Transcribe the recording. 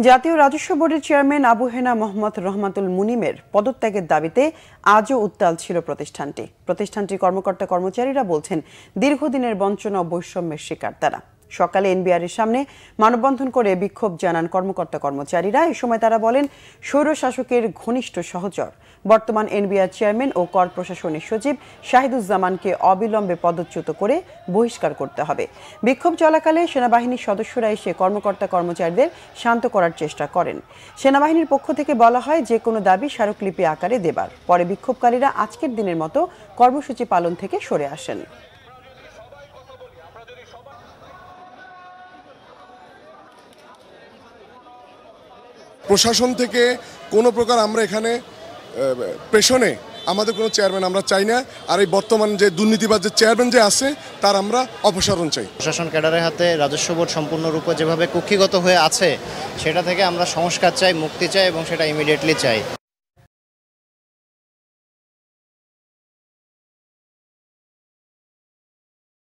জাতীয় রাজস্ব বোর্ডের চেয়ারম্যান আবু হেনা মোহাম্মদ রহমাতুল মুনিমের পদত্যাগের দাবিতে আজও উত্তাল ছিল প্রতিষ্ঠানটির কর্মকর্তা কর্মচারীরা বলছেন দীর্ঘদিনের বঞ্চনা ও বৈষম্যের শিকার তারা। সকালে এনবিআরের সামনে মানববন্ধন করে বিক্ষোভ জানান কর্মকর্তা কর্মচারীরা। এ সময় তারা বলেন স্বৈরশাসকের ঘনিষ্ঠ সহচর বর্তমান এনবিআর চেয়ারম্যান ও কর প্রশাসনের সচিব শাহিদুজ্জামানকে অবিলম্বে পদচ্যুত করে বহিষ্কার করতে হবে। বিক্ষোভ চলাকালে সেনাবাহিনীর সদস্যরা এসে কর্মকর্তা কর্মচারীদের শান্ত করার চেষ্টা করেন। সেনাবাহিনীর পক্ষ থেকে বলা হয় যে কোনো দাবি স্মারকলিপি আকারে দেবার। পরে বিক্ষোভকারীরা আজকের দিনের মতো কর্মসূচি পালন থেকে সরে আসেন। প্রশাসন থেকে কোনো প্রকার আমরা এখানে প্রেশনে আমাদের কোনো চেয়ারম্যান আমরা চাই না। আর এই বর্তমান যে দুর্নীতিবাজ যে চেয়ারম্যান যে আছে তার আমরা অপসারণ চাই। প্রশাসন ক্যাডারের হাতে রাজস্ব বোর্ড সম্পূর্ণরূপে যেভাবে কুক্ষিগত হয়ে আছে সেটা থেকে আমরা সংস্কার চাই, মুক্তি চাই এবং সেটা ইমিডিয়েটলি চাই।